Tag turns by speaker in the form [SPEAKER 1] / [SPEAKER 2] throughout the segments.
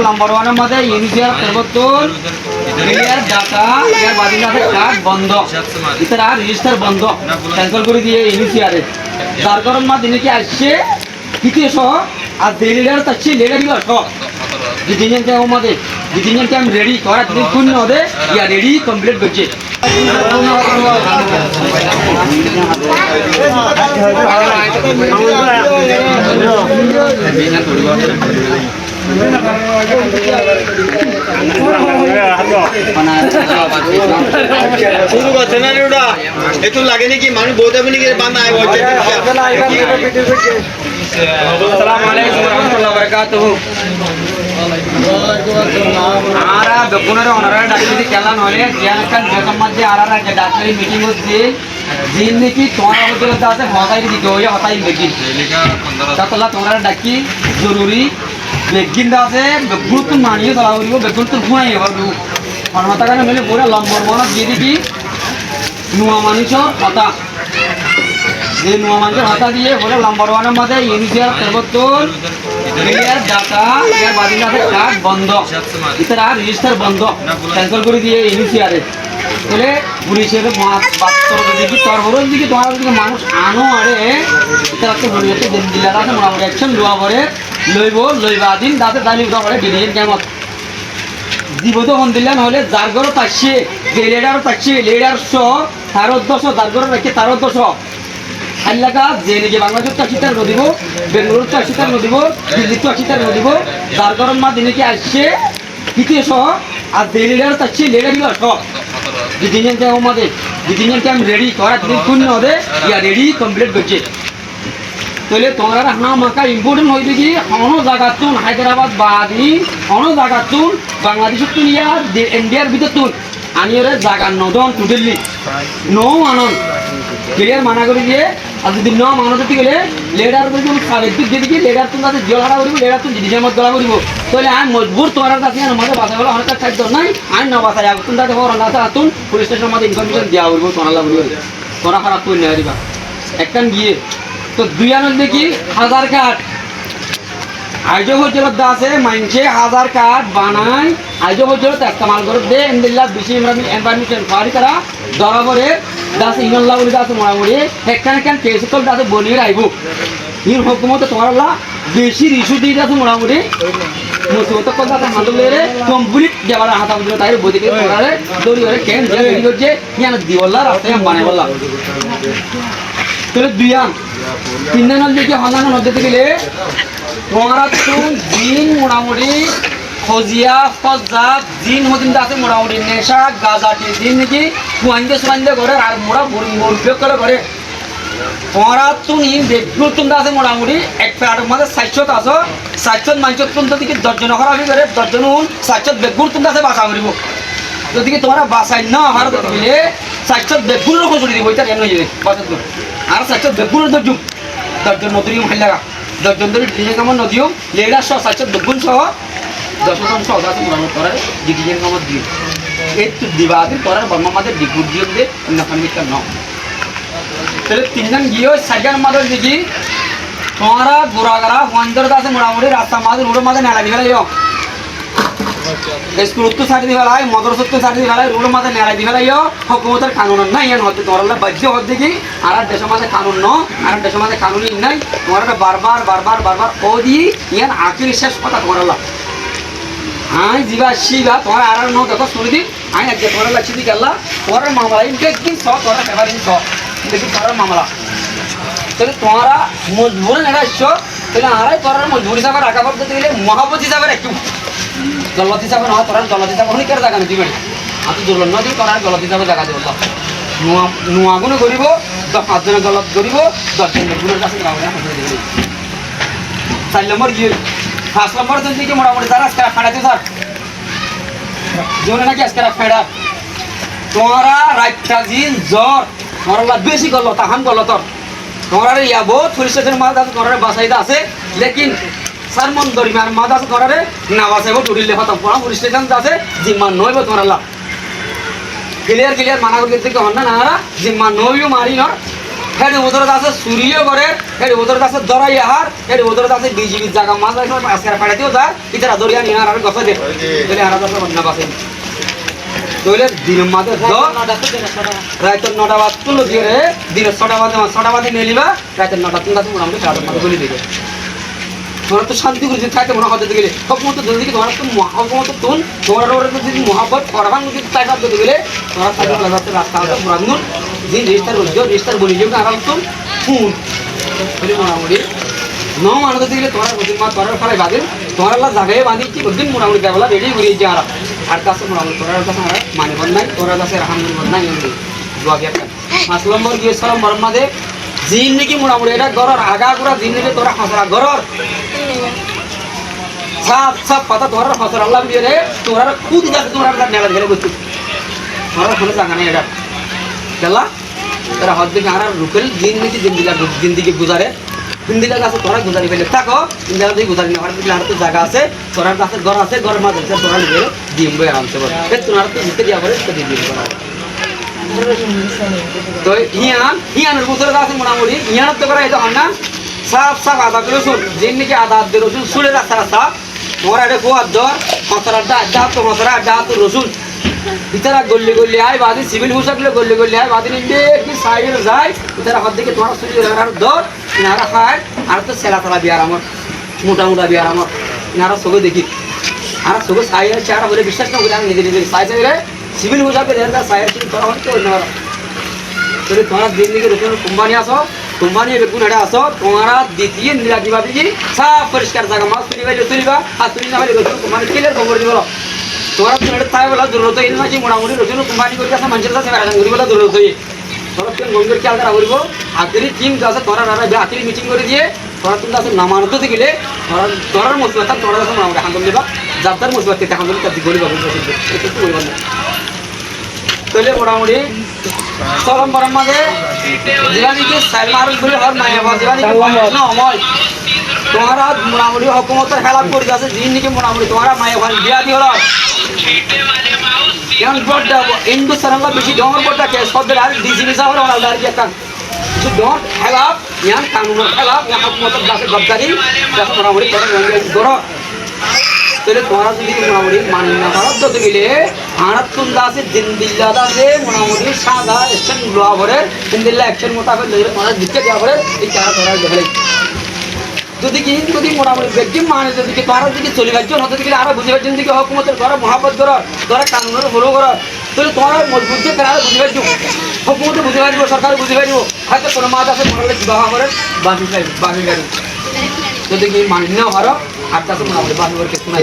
[SPEAKER 1] number ওয়ানের মধ্যে ইউনিসিয়ার পরিবর্তন ক্লিয়ার ডাটা এর বাদিন আছে কার্ড বন্ধ ইতার আর রেজিস্টার বন্ধ ক্যান্সেল করে দিয়ে ইউনিসিয়ারে যার কারণ মা দিনে কি আসছে তৃতীয় সহ আর দেরিলার তাচ্ছি লেগারি সহ जितने क्या हमारे जितने क्या हम रेडी करा जितने कुछ न होते या रेडी कंप्लीट बच्चे
[SPEAKER 2] शुरू करते ना रुड़ा ये तो लगे नहीं कि मानो बहुत अपनी के बंद आए वो
[SPEAKER 1] अस्सलाम वालेकुम रहमतुल्लाहि व बरकातुहू आरा बेकुनरे ओनरा डाक्टरी केला नले ज्यानकान बेकम मध्ये आरा डाक्टरी मीटिंग होती जिनने की तोरा बदल दासे हताई दी दो या हताई बेगिन ततला तोरा डाकी जरूरी बेगिन दासे बेगुत मानियो चलावरियो बेगुत हुआई बाबू फरमाता का मेले पूरा लंबर वन जीदी की नुआ मानिसो हता ये नुआ मानिसो हता दिए पूरा लंबर वन मध्य इनिशियल परिवर्तन क्लियर डाटा এর বাদিন আছে কার্ড বন্ধ ইতার আর রেজিস্টার বন্ধ ক্যান্সেল করে দিয়ে ইনিশিয়ারে বলে পুলিশের বাস্তব দিকে তরবরজ দিকে তোমার দিকে মানুষ আনো আরে ইতার তো বলি হচ্ছে দিল্লার আছে মোটামুটি অ্যাকশন লওয়া পরে লইবা দিন দাতে দালি উঠা পরে ডিডিএন কেমন জীবত হন দিলেন হলে জারগর পাচ্ছে লেডার পাচ্ছে লেডার সহ তার উদ্দেশ্য জারগর রাখে তার উদ্দেশ্য আল্লাহকা জেনে বাংলাদেশ চাষিটার নদীব বেঙ্গলুরু চাষিটার নদীব দিল্লি চাষিটার নদীব যার কারণ মা দিনে কি আসছে তৃতীয় সহ আর লেডার চাচ্ছি লেডারি সহ जितने क्या हमारे जितने क्या हम रेडी करा जितने कुछ न होते या रेडी कंप्लीट बच्चे तोले तुम्हारा हाँ माका इम्पोर्टेंट होती कि अनो जगह तुम हैदराबाद बादी अनो जगह तुम बांग्लादेश तुम या इंडिया भीतर तुम आनियर जगह नदन टू दिल्ली नो आनंद क्लियर माना कर दिए আর যদি ন মানতে গেলে লেডার করে তুমি সাবেক দিক দিকে লেডার তুমি তাতে জলহারা করিব লেডার তুমি জিনিসের মধ্যে গলা করিব তাহলে আমি মজবুর তোমার কাছে আমাদের বাসা বলা অনেক খাদ্য নাই আমি না বাসা যাব তুমি তাতে বড় রাস্তা আতুন পুলিশ স্টেশনের মধ্যে ইনফরমেশন দেওয়া হইব তোমার লাগবে তোরা খারাপ করে নেওয়া দিবা একখান গিয়ে তো দুই আনন্দ দেখি হাজার কার্ড আইজো হজরত দাসে মানছে হাজার কার্ড বানায় আইজো হজরত ইস্তেমাল করে দে ইনদিল্লাহ বেশি এনভায়রনমেন্ট ফারি তারা ধরা পড়ে দাস ইনল্লাহ বলে দাস মোড়ামুড়ি একখান কেস তো দাস বলি রাইব ইন হুকুমত তোমার বেশি ইস্যু দিয়ে দাস মোড়ামুড়ি মুসিবত কল দাস মাদলেরে কমপ্লিট দেওয়ার হাতা বুঝলো তাই বদিকে করারে দড়ি করে কেন যে রেডি হচ্ছে ইয়ান দিওয়াল্লা রাস্তায় বানাই বললা তাহলে দুই আন তিন দিন দেখি হাজানো নদীতে গেলে তোমারা তুম জিন মোটামুটি খজিয়া ফজাব জিন হদিন আছে মোটামুটি নেশা গাজাটি জিন নাকি সুয়াইন্দে করে আর মোড়া মুরব্বে করে তোমারা তুমি বেগুর তুমি আছে মোটামুটি এক প্যাটের মধ্যে ৬০ আছো ৬০ মানুষ তুমি দিকে ১০ জন করা করে ১০ জন ৬০ বেগুর তুমি আছে বাসা করিব যদি তোমরা বাসায় না হার দিলে ৬০ বেগুর খসুড়ি দিব এটা কেন যাবে বাসাত আর ৬০ বেগুর দর্জু ১০ জন নতুন হাই লাগা ১০ জন ধরে ডিজে কামন নদীও লেডার সহ ৬০ বেগুন সহ ১০ জন সহ আছে মোটামুটি করার ডিজে কামত দিও এই তো দিবাদি করার বর্মা মাদের ডিগুর দিয়ে দে নাফানিকা ন তাহলে তিনজন গিয়ে সাইগান মাদের দিকে তোমরা গোড়াগাড়া ওয়ানদের আছে মোটামুটি রাস্তা মাদের রোডের মাঝে নেড়া দিবে স্কুল তো সাইড দিবে লাই মদরসা তো সাইড দিবে লাই রোডের মাঝে নেড়া দিবে লাই হুকুমতের কানুন নাই ইয়ান হতে তোমরা বাধ্য হতে কি আর দেশের মাঝে কানুন ন আর দেশের মাঝে কানুনই নাই তোমরা বারবার ও দি ইয়ান আখির শেষ কথা তোমরা আই জিবা শিবা তোমরা আর ন দেখো শুরু দি আই আজকে তোমরা লাগছি দি গেলা তোমরা মামলা ইনফেক্টিং সব তোমরা ফেভারিং সব দেখি তোমরা মামলা তাহলে তোমরা মজবুর নেড়াইছো তাহলে আরাই তোমরা মজবুর হিসাবে রাখা করতে গেলে মহাবত হিসাবে রাখি গলত হিসাবে নহয় তোরা গলত হিসাবে শুনি কেন জাগা নিদিবে আমি দুর্লভ নদী তোরা গলত হিসাবে জাগা দিব নুয়া গুণ করিব ৫ জন গলত করিব ১০ জন গুণের কাছে ৪ নম্বর গিয়ে ৫ নম্বর যদি কি মোটামুটি যারা আজকে ফেড়াতে স্যার জোরে নাকি আজকে ফেড়া তোমরা রাইটটা জিন জ্বর তোমরা বেশি গলত তাহান গলতর তোমরা ইয়াবো পুলিশ স্টেশনের মাঝে তোমরা বাসাইতে আছে লেকিন সারমন দরিমার মাদা আছে ধরারে না বাসাইবো টুরিলে হতা পড়া পুলিশ স্টেশন আছে জিম্মা নইব তোমরা ক্লিয়ার মানা করে দিতে হন না জিম্মা নইও মারি ন হেড ওদরত আছে সুরিও করে হেড ওদরত আছে দরাই আহার হেড ওদরত আছে বিজিবির জায়গা মাছ আজকে পাঠাতেও যায় ইতারা দরিয়া নিয়ে আর গফে দে তাহলে আর দশ বন্ধ পাশে তাহলে দিনের মাঝে রাতের 9টা বাদ তুলো দিয়ে রে দিনের 6টা বাদে নিয়ে নিবা রাতের 9টা তুলা তো মোটামুটি 4টার মধ্যে গলি দিবে তোমরা তো শান্তি করে যদি থাকে মনে হতে গেলে হকমত যদি তোমার তো হকমত তুন তোমার ওরা যদি মহাব্বত করবান যদি তাই সাথে গেলে তোমরা সাইড লাগাতে রাস্তা আছে পুরানুন দিন রেজিস্টার বলি যে আরাম তুন ফুল বলি মোটামুটি ন মানুষ দিলে তোমার প্রতি মা তোর ফলাই বাদিন তোমার আল্লাহ জায়গায় বাঁধি কি দিন মোটামুটি দেবলা রেডি করে যে আর কাছে মোটামুটি তোর কাছে মানে বল নাই তোর কাছে আলহামদুলিল্লাহ নাই দোয়া বিয়া 5 নম্বর গিয়ে সালাম বরমাদে জিন নাকি মোটামুটি এটা গরর আগা গুড়া জিন নাকি তোরা হাসরা গরর সাপ সাপ পাতা তোরা হাসরা আল্লাহ দিয়ে রে তোরা খুদ যাচ্ছে তোরা নেলা গেলে বসে তোরা কোনো জায়গা নেই এটা গেলা তোরা হদ দিকে আর রুকেল জিন নাকি জিন্দিগি গুজারে হিন্দিলা কাছে তোরা গুজারি ফেলে থাকো হিন্দিলা দিয়ে গুজারি না দিলে আর তো জায়গা আছে তোরার কাছে ঘর আছে ঘরের মাঝে তোরা নিয়ে ডিম বই আরামসে বল তোরা তো জিতে দিয়া করে তো দিয়ে দিবে তো ইয়ানের ভিতরে আছে মোটামুটি ইয়ার তো করা এটা হয় না সাফ সাফ আদা রসুন যে নাকি আদা দিয়ে রসুন সুরে রাস্তা রাস্তা তোমার একটা গোয়ার দর মশলাটা আড্ডা তো মশলা আড্ডা তো রসুন ইতারা গল্লি গল্লি আয় বাদি সিভিল হুসাকলে গল্লি গল্লি আয় বাদি নিন্দে কি সাইডে যায় ইতারা হাত দিকে তোমার সুরি আর দর ইনারা খায় আর তো সেলা তালা বিয়ার আমার মোটা বিয়ার আমার ইনারা সবে দেখি আর সবে সাইয়ের চেহারা বলে বিশ্বাস না করে আমি নিজে নিজে সাই সাইরে সিভিল হুসাকে দেখা সাইয়ের সিভিল করা হচ্ছে অন্যরা তাহলে তোমরা দিন দিকে রসুন কোম্পানি আসো কোম্পানি বেগুন হেঁটে আসো তোমরা দ্বিতীয় নিরা দিবা দিকে সব পরিষ্কার জায়গা মাছ তুলিবা আর তুলি না হলে রসুন কোম্পানি কেলে খবর দিব তোরা তো এটা তাই বলা জরুরত হই না যে মোটামুটি রসুন কোম্পানি করে আসা মানুষের কাছে বেড়া করি বলা জরুরত হই তোরা কেন গঙ্গের খেয়াল করা করবো আখেরি টিম আছে তোরা আখেরি মিটিং করে দিয়ে তোরা তুমি আছে নামানত গেলে তোরার মসলা তোরা আছে মোটামুটি হান্দল দিবা যার মসলা তেতে হান্দল তার দিকে বলিবা তাহলে মোটামুটি চরম বরম মাঝে জিলানিকে সাইল মারুল বলে হর মায়া বা জিলানিকে না অময় তোমারা মোটামুটি হকুমতের খেলাপ করে আছে জিনিকে মোটামুটি তোমারা মায়া ভাই বিয়া দি হলো কেন বড়টা হিন্দুস্তানলা বেশি ডমর বড়টা কে সদের আর ডিজিনি সাহর ওনাল দাঁড়ি কান যু ডোন্ট খেলাপ ইয়ান কানুনের খেলাপ ইয়া হকুমতের দাসে গদ্দারি দাস মোটামুটি করে গড় তাহলে তোমরা যদি মোটামুটি মানি না পারো তো দিলে ভারত তুন্দা আছে দিল্লা আছে মোটামুটি সাদা অ্যাকশন লোয়া ভরে দিল্লা অ্যাকশন মোতাবেক ধরে তোমরা দিতে দেওয়া ভরে এই চারা তোমরা দেখলে যদি মোটামুটি ব্যক্তি মানে যদি তোমরা যদি চলে যাচ্ছেন হতে গেলে আরো বুঝে পাচ্ছেন দিকে হকুমতের তোরা মহাপত করো তোরা কানুনের ফলো করো তাহলে তোমরা মজবুত দিয়ে তারা বুঝে পাচ্ছ হকুমতে বুঝে পারবো সরকার বুঝে পারবো হয়তো কোনো মাছ আছে মনে হলে বিবাহ করে বাকি গাড়ি যদি কি মানি না হারো আর কাছে মোটামুটি বাকি করে কিছু নাই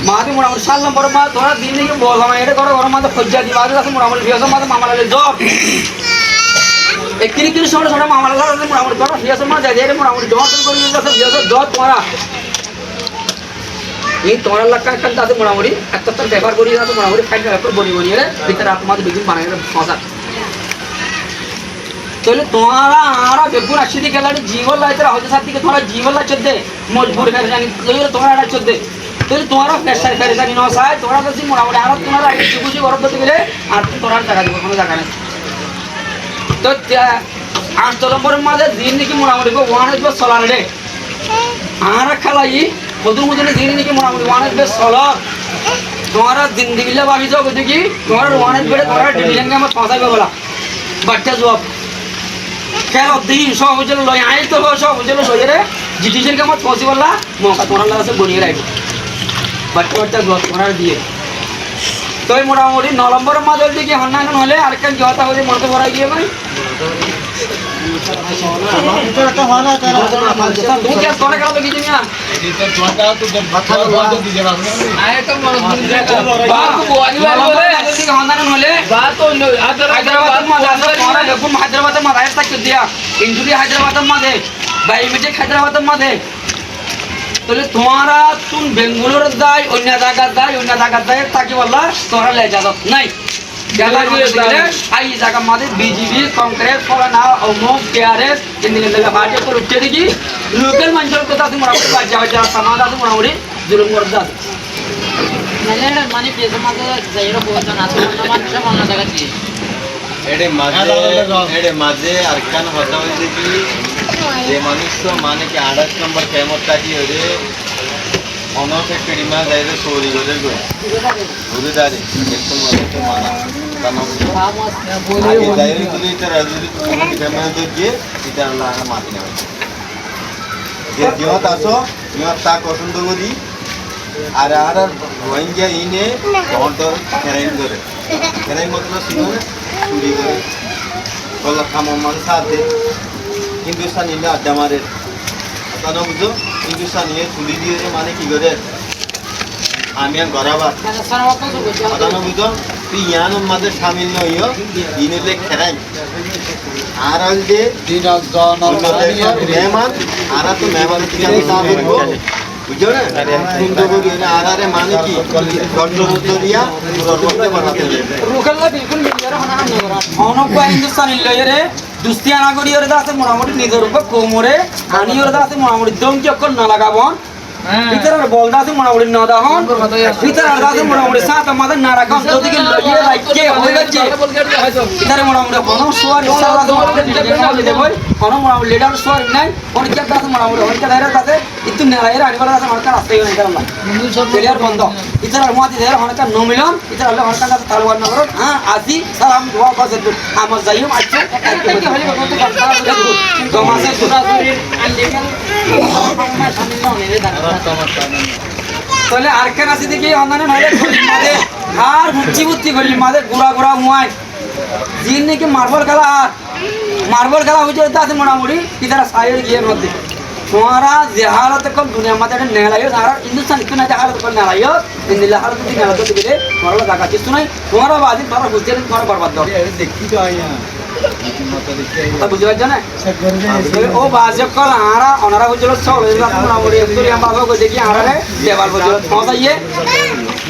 [SPEAKER 1] মাদি মোটামুটি 7 নম্বর মা তোরা দিন দিকে বললাম এটা করো ঘরের মাঝে খজ্জা দিবা আছে মোটামুটি বিয়াসের মাঝে মামালালে জব একটি সময় সময় মামালা আছে মোটামুটি তোরা বিয়াসের মাঝে যাই মোটামুটি জব করে দিয়েছে বিয়াসের জব তোরা এই তোরা লাখ টাকা আছে মোটামুটি একটা ব্যবহার করি আছে মোটামুটি ফাইল ব্যবহার বনি রে ভিতরে আপনাদের বেগুন বানাই মজা তাহলে তোমরা আরা বেগুন আসিদি গেলানি জীবন লাইতে হতে সাথে তোমরা জীবন লাই চলতে মজবুর করে জানি লইলে তোমরা এটা চলতে তাহলে তোমরা ফেসার করে জানি না সাই তোমরা যদি মোটামুটি আর তোমরা আগে চুকুচি গরম করতে গেলে আর তোমরা টাকা দিব কোনো জায়গা নেই তো 8 নম্বরের মাঝে দিন নাকি মোটামুটি ওয়ান হইবে সোলার রে আর খেলাই বদুর মধ্যে দিন নাকি মোটামুটি ওয়ান হইবে সোলার তোমরা দিন দিলে বাকি যাও দেখি তোমরা ওয়ান হইবে তোমরা ডিভিশন কে আমার পৌঁছাবে বলা বাচ্চা জব খেলো দিন সব হচ্ছে লয় আইল তো সব হচ্ছে সজরে জিটিজেন কামত পসিবল না মৌকা তোরা লাগা সব বনিয়ে রাখবে বাচ্চা গ্লস করার দিয়ে তো মোটামুটি 9 নম্বরের মাঝে দিকে হন্নান হলে আরেকটা জহতা হলে মরতে পড়া গিয়ে ভাই তুমি কি তোরা কালো কি তুমি এটা তোটা তো মাথা বন্ধ দিয়ে যাবে আয় তো মন বুঝে বা তো বোয়ানি বলে দিকে হন্নান হলে বা তো হায়দ্রাবাদের মাঝে তোরা যখন হায়দ্রাবাদের মাঝে আয় থাকতে দিয়া ইনজুরি হায়দ্রাবাদের মাঝে বা ইমিডিয়েট হায়দ্রাবাদের মাঝে তাহলে তোমরা তুমি বেঙ্গালুরু যাই অন্য জায়গা যাই তাকে বললা তোরা লে যাও নাই গেলা গিয়ে দিলে আই জায়গা মাঝে বিজিবি কংগ্রেস ফলানা অমুক কেআরএস ইন্দিকে জায়গা বাজে করে উঠে দেখি লোকাল মানুষের কথা আছে মোটামুটি বাজে যারা সমাজ আছে মোটামুটি জুলুম করতে আছে
[SPEAKER 3] মানে পেশা মাঝে যাইরো বলছেন আছে অন্য মানুষের অন্য জায়গা দিয়ে
[SPEAKER 2] এডে মাঝে আর কান কথা হয়েছে কি যে মানুষ তো মানে কি 28 নম্বর কেমন থাকি ওরে অনক একটা ডিমা যাইতে সরি করে ঘুরে দাঁড়ি একদম তো মানা আগে যাইরে তুই এটা রাজুরি তুমি কেমন দিয়ে এটা আল্লাহ মাতি না যে জিওত আসো জিওত তা পছন্দ করি আর আর রোহিঙ্গা ইনে ঘন্টর খেরাইন করে খেরাইন মতলব শুনো চুরি করে গলা খামমান সাথে হিন্দুস্তানি না আড্ডা মারে কেন বুঝো হিন্দুস্তানি চুরি দিয়ে মানে কি করে আমি আর গড়াবার কেন বুঝো তুই ইয়ান মাঝে সামিল নইও ইনেলে খেরাই আর যে মেহমান আর তো মেহমানের থেকে আমি চা বলবো বুঝছো না সুন্দর করি আর আরে মানে কি গন্ডমুদ্দরিয়া করতে বানাতে হবে
[SPEAKER 1] রুখাল্লা বিলকুল মিলিয়ার হনা অনব্য হিন্দুস্তানি লয়রে দুস্তিয়ানা করি ওর দাসে মোটামুটি নিজের উপর কোমরে আনি ওর দাসে মোটামুটি দমকি অক্ষর না লাগাবন ভিতরের বল দাসে মোটামুটি না দাহন ভিতরের দাসে মোটামুটি সাত আমাদের না রাখন যদিকে লইয়ে রাখকে হয়ে গেছে ভিতরে মোটামুটি কোনো সোয়ার ইশারা দেবই কোনো মোটামুটি লিডার সোয়ার নাই অনেক দাসে মোটামুটি অনেক দাইরা দাসে একটু নেড়াইয়ের আনিবার দাসে আমার কাছে আসতেই নাই কারণ প্লেয়ার বন্ধ ইতার মাটি দেয় অনেক নমিলন ইতার হলে অনেক দাসে তালওয়ার না করুন হ্যাঁ আসি সালাম দোয়া করছে আমার যাইও আইছো একটু হলে কত কথা তো মাসে সুরাসুরির আনলিগাল তাহলে আর কেন আছে দেখি অন্যান্য নইলে মাঝে আর মুচি বুদ্ধি করি মাঝে গুড়া গুড়া হুয়ায় জিন নাকি মার্বল খেলা হয়েছে আছে মোটামুটি ইতারা সাইড গিয়ে মধ্যে তোমারা যে হালত কম দুনিয়ার মাঝে নেলাইও আর হিন্দুস্তান একটু না যে হালত কম নেলাইও হিন্দিলা হালত যদি নেলা তো দিলে তোমার জায়গা কিছু নাই তোমারা বাদি তোমার বুঝতে তোমার বরবাদ দাও বুঝতে পারছো না ও বাজে কল আরা ওনারা বুঝল সব মোটামুটি একটু বাবা দেখি আরারে দেওয়াল বুঝল পৌঁছাইয়ে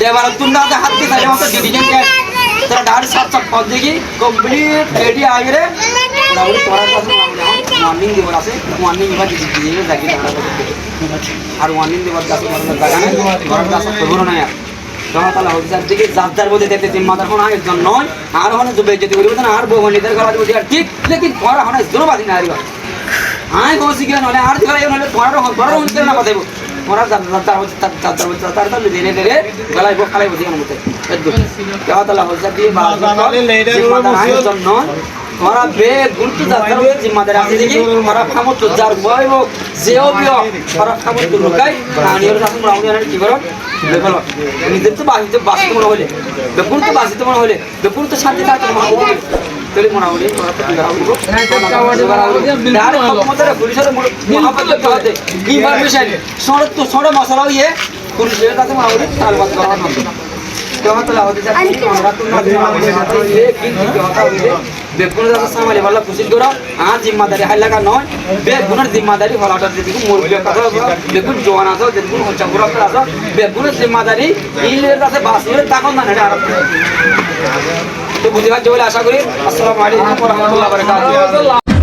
[SPEAKER 1] দেওয়াল তুন্দা হাত দিয়ে সাইডে মতো ডিভিশন কে তোরা ডাড় সাত সাত পথ দেখি কমপ্লিট রেডি আগে রে মোটামুটি তোমার কাছে মর্নিং দেবার আছে মর্নিং এবার দিয়ে দেখি আর মর্নিং দেবার কাছে জায়গা নেই ঘরের কাছে খবর নাই আর তাহলে হচ্ছে দিকে যাত্রার বলতে দেখতে তিন মাথার কোনো একজন নয় আর ওখানে জুবে যেতে বলবো না আর বৌমনিদের ঘর বলতে আর ঠিক লেকিন তোমার ওখানে জোরবাদী না আরিবা আয় বসি গিয়ে নলে আর দিকে নলে তোমার হচ্ছে না কথাইব তোমার যাত্রা বলতে তার তাহলে ধীরে ধীরে গলায় খালাই বসি কেন মতে তাহলে হচ্ছে দিয়ে একজন নয় তোরা বে গুরুত্ব যাত্রা বলতে জিম্মাদারি আছে দেখি তোরা খামত যার বয় হোক যেও বিয় তোরা খামত লুকাই আনিওর শাসন রাউনি আনি কি করো বেকল নিজের তো বাসিতে মনে হলে বেপুর তো বাসিতে মনে হলে বেপুর তো শান্তি থাকতে মনে হবে তেলি মনে হলে তোরা তো তোমাদের পুলিশের মহাপত হতে ইনফরমেশন সড় মশলা ইয়ে পুলিশের কাছে মনে হলে তালবাদ করা হবে কেমন হতে যাচ্ছে আমরা তো বেগুনের দাসা সামালে ভালো খুশি করো আর জিম্মাদারি হাই লাগা নয় বেগুনের জিম্মাদারি হলাটা যদি মুরগি কথা বেগুন জোয়ান আছো বেগুন হচ্ছে পুরো আছো বেগুনের জিম্মাদারি ইলের কাছে বাসির তখন না এটা আর তো বুঝিবার জন্য আশা করি আসসালামু আলাইকুম ওয়া রাহমাতুল্লাহি ওয়া বারাকাতুহু